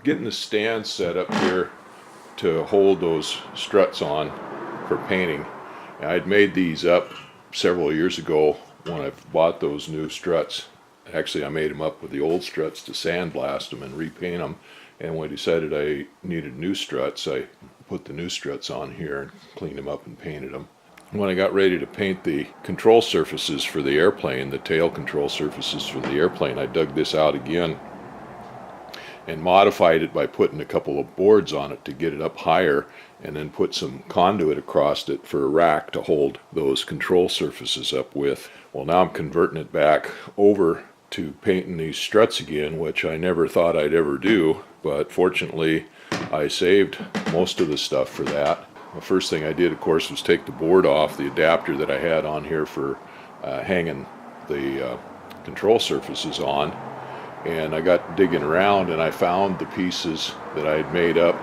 Getting the stand set up here to hold those struts on for painting. I'd made these up several years ago when I bought those new struts. Actually, I made them up with the old struts to sandblast them and repaint them. And when I decided I needed new struts, I put the new struts on here and cleaned them up and painted them. When I got ready to paint the control surfaces for the airplane, the tail control surfaces for the airplane, I dug this out again and modified it by putting a couple of boards on it to get it up higher, and then put some conduit across it for a rack to hold those control surfaces up with. Well, now I'm converting it back over to painting these struts again, which I never thought I'd ever do, but fortunately I saved most of the stuff for that. The first thing I did, of course, was take the board off, the adapter that I had on here for hanging the control surfaces on. And I got digging around and I found the pieces that I had made up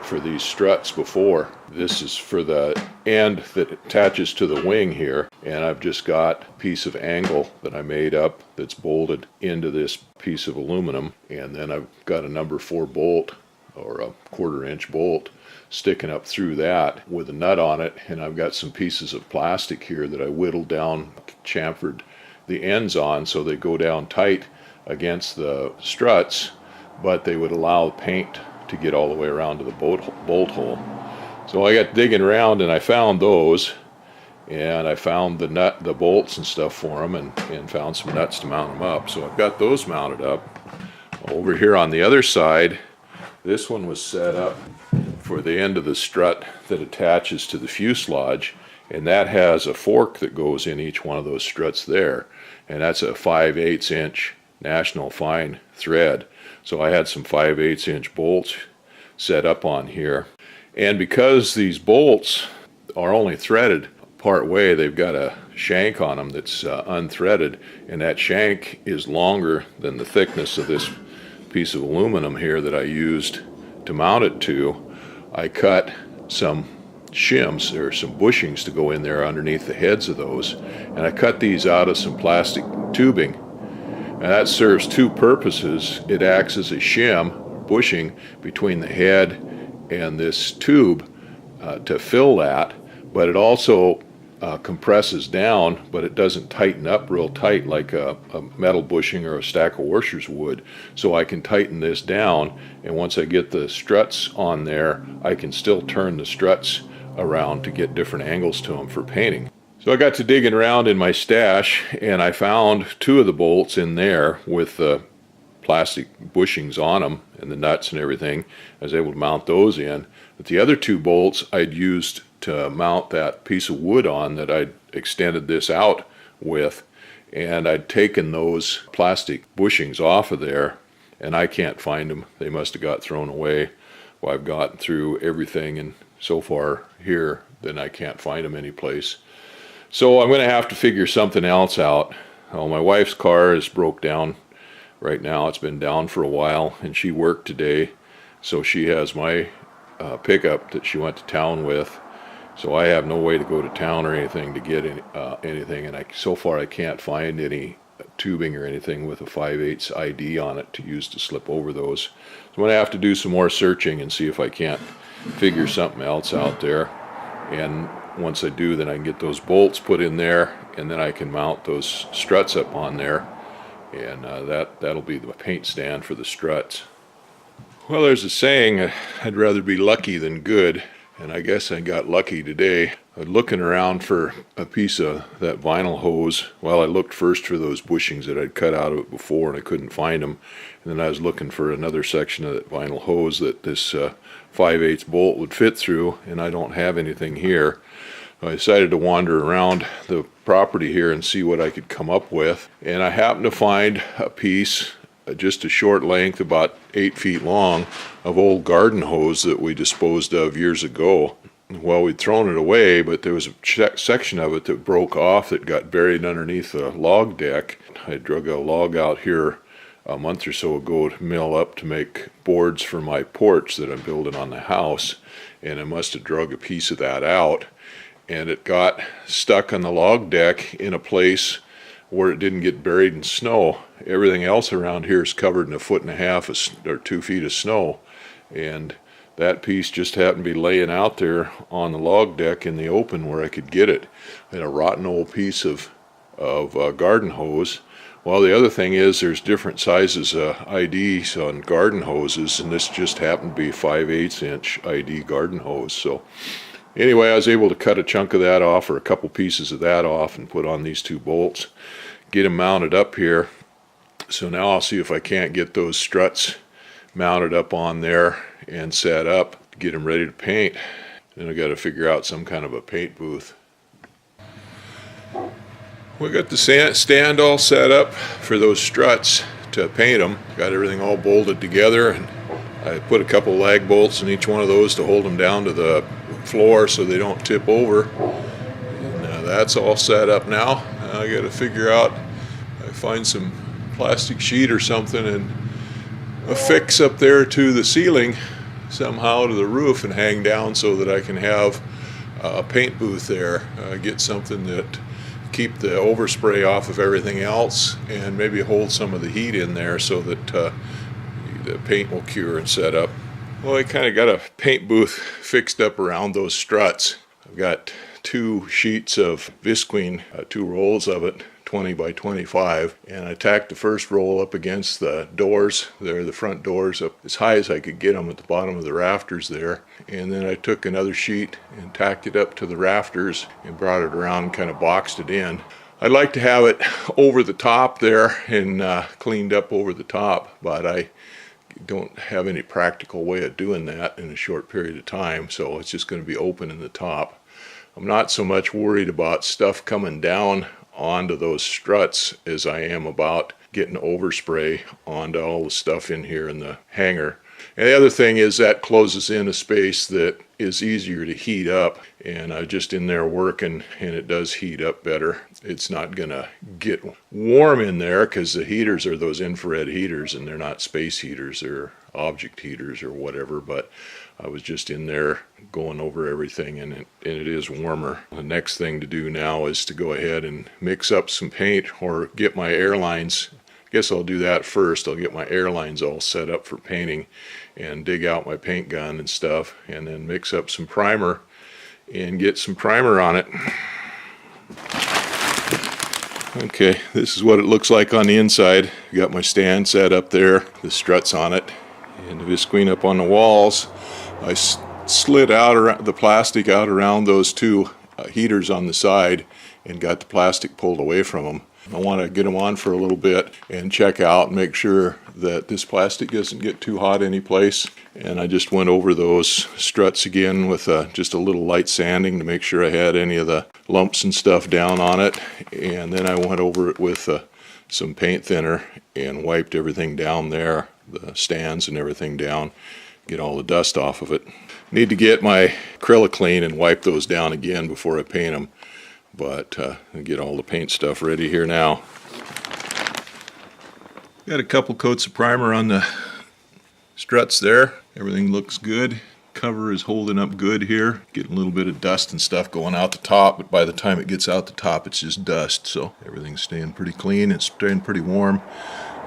for these struts before. This is for the end that attaches to the wing here, and I've just got a piece of angle that I made up that's bolted into this piece of aluminum, and then I've got a number 4 bolt, or a 1/4 inch bolt, sticking up through that with a nut on it, and I've got some pieces of plastic here that I whittled down, chamfered the ends on so they go down tight against the struts, but they would allow paint to get all the way around to the bolt hole. So I got digging around and I found those, and I found the bolts and stuff for them, and found some nuts to mount them up. So I've got those mounted up. Over here on the other side, this one was set up for the end of the strut that attaches to the fuselage, and that has a fork that goes in each one of those struts there, and that's a 5/8 inch National Fine thread. So I had some 5/8 inch bolts set up on here, and because these bolts are only threaded part way, they've got a shank on them that's unthreaded, and that shank is longer than the thickness of this piece of aluminum here that I used to mount it to. I cut some shims, or some bushings, to go in there underneath the heads of those, and I cut these out of some plastic tubing. And that serves 2 purposes. It acts as a shim, bushing, between the head and this tube to fill that, but it also compresses down, but it doesn't tighten up real tight like a metal bushing or a stack of washers would. So I can tighten this down, and once I get the struts on there, I can still turn the struts around to get different angles to them for painting. So I got to digging around in my stash, and I found 2 of the bolts in there with the plastic bushings on them and the nuts and everything. I was able to mount those in. But the other 2 bolts I'd used to mount that piece of wood on that I'd extended this out with, and I'd taken those plastic bushings off of there, and I can't find them. They must have got thrown away. Well, I've gotten through everything, and so far here, then I can't find them anyplace. So I'm going to have to figure something else out. My wife's car is broke down right now. It's been down for a while, and she worked today, so she has my pickup that she went to town with. So I have no way to go to town or anything to get anything, and so far I can't find any tubing or anything with a 5/8 ID on it to use to slip over those. So I'm going to have to do some more searching and see if I can't figure something else out there. And once I do, then I can get those bolts put in there, and then I can mount those struts up on there, and that'll be the paint stand for the struts. Well, there's a saying, I'd rather be lucky than good, and I guess I got lucky today. I was looking around for a piece of that vinyl hose. Well, I looked first for those bushings that I'd cut out of it before, and I couldn't find them. And then I was looking for another section of that vinyl hose that this 5/8 bolt would fit through, and I don't have anything here. I decided to wander around the property here and see what I could come up with, and I happened to find a piece, just a short length, about 8 feet long, of old garden hose that we disposed of years ago. Well, we'd thrown it away, but there was a section of it that broke off that got buried underneath the log deck. I drug a log out here a month or so ago to mill up to make boards for my porch that I'm building on the house, and I must have drug a piece of that out, and it got stuck on the log deck in a place where it didn't get buried in snow. Everything else around here is covered in 1.5 or 2 feet of snow, and that piece just happened to be laying out there on the log deck in the open where I could get it. I had a rotten old piece of garden hose. Well, the other thing is there's different sizes of IDs on garden hoses, and this just happened to be 5/8 inch ID garden hose. So anyway, I was able to cut a chunk of that off, or a couple pieces of that off, and put on these 2 bolts, get them mounted up here. So now I'll see if I can't get those struts mounted up on there and set up to get them ready to paint. Then I got to figure out some kind of a paint booth. We got the stand all set up for those struts to paint them. Got everything all bolted together, and I put a couple lag bolts in each one of those to hold them down to the floor so they don't tip over. And that's all set up now. I got to figure out, I find some plastic sheet or something and affix up there to the ceiling somehow to the roof and hang down so that I can have a paint booth there. Get something that keep the overspray off of everything else, and maybe hold some of the heat in there so that the paint will cure and set up. Well, I kind of got a paint booth fixed up around those struts. I've got 2 sheets of visqueen, 2 rolls of it, 20 by 25, and I tacked the first roll up against the doors there, the front doors, up as high as I could get them at the bottom of the rafters there. And then I took another sheet and tacked it up to the rafters and brought it around and kind of boxed it in. I'd like to have it over the top there and cleaned up over the top, but I don't have any practical way of doing that in a short period of time, so it's just going to be open in the top. I'm not so much worried about stuff coming down onto those struts as I am about getting overspray onto all the stuff in here in the hanger. And the other thing is that closes in a space that is easier to heat up, and I'm just in there working and it does heat up better. It's not gonna get warm in there because the heaters are those infrared heaters, and they're not space heaters, they're object heaters or whatever, but I was just in there going over everything, and it is warmer. The next thing to do now is to go ahead and mix up some paint, or get my airlines. I guess I'll do that first. I'll get my airlines all set up for painting and dig out my paint gun and stuff, and then mix up some primer and get some primer on it. Okay, this is what it looks like on the inside. Got my stand set up there, the struts on it, and the visqueen up on the walls. I slid out the plastic out around those 2 heaters on the side and got the plastic pulled away from them. I want to get them on for a little bit and check out and make sure that this plastic doesn't get too hot any place. And I just went over those struts again with just a little light sanding to make sure I had any of the lumps and stuff down on it. And then I went over it with some paint thinner and wiped everything down there, the stands and everything down, get all the dust off of it. Need to get my acrylic clean and wipe those down again before I paint them, but I'll get all the paint stuff ready here now. Got a couple coats of primer on the struts there. Everything looks good. Cover is holding up good here. Getting a little bit of dust and stuff going out the top, but by the time it gets out the top it's just dust, so everything's staying pretty clean. It's staying pretty warm.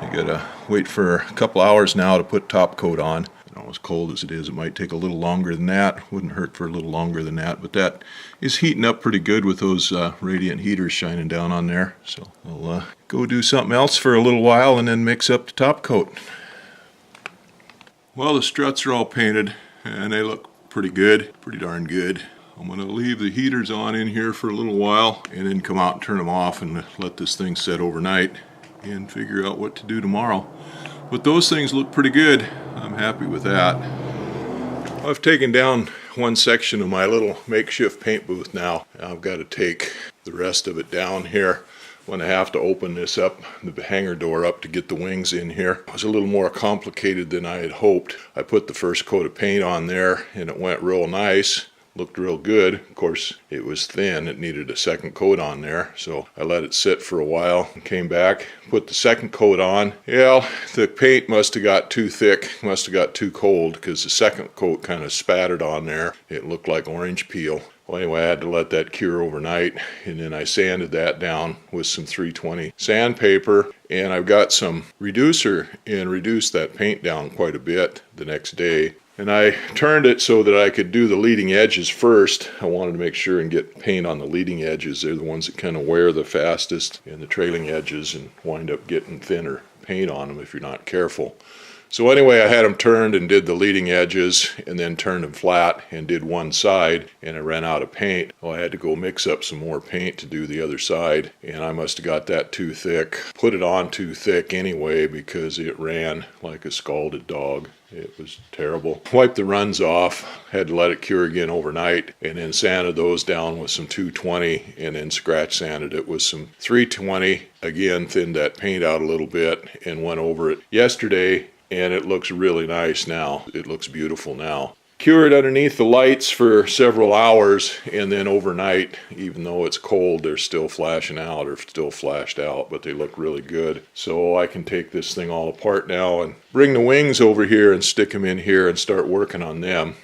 I gotta wait for a couple hours now to put top coat on. As cold as it is, it might take a little longer than that. Wouldn't hurt for a little longer than that, but that is heating up pretty good with those radiant heaters shining down on there. So I'll go do something else for a little while and then mix up the top coat. Well, the struts are all painted and they look pretty good, pretty darn good. I'm going to leave the heaters on in here for a little while and then come out and turn them off and let this thing set overnight and figure out what to do tomorrow. But those things look pretty good. I'm happy with that. I've taken down one section of my little makeshift paint booth now. I've got to take the rest of it down here when I have to open this up, the hanger door up to get the wings in here. It was a little more complicated than I had hoped. I put the first coat of paint on there and it went real nice. Looked real good. Of course, it was thin. It needed a second coat on there. So I let it sit for a while and came back, put the second coat on. Yeah, the paint must have got too thick, must have got too cold because the second coat kind of spattered on there. It looked like orange peel. Well, anyway, I had to let that cure overnight, and then I sanded that down with some 320 sandpaper, and I've got some reducer and reduced that paint down quite a bit the next day. And I turned it so that I could do the leading edges first. I wanted to make sure and get paint on the leading edges. They're the ones that kind of wear the fastest, and the trailing edges and wind up getting thinner paint on them if you're not careful. So anyway, I had them turned and did the leading edges, and then turned them flat and did one side, and I ran out of paint. Well, I had to go mix up some more paint to do the other side, and I must have got that too thick. Put it on too thick anyway because it ran like a scalded dog. It was terrible. Wiped the runs off, had to let it cure again overnight, and then sanded those down with some 220, and then scratch sanded it with some 320. Again, thinned that paint out a little bit and went over it yesterday, and it looks really nice now. It looks beautiful now. Cured underneath the lights for several hours, and then overnight, even though it's cold, they're still flashing out or still flashed out, but they look really good. So I can take this thing all apart now and bring the wings over here and stick them in here and start working on them.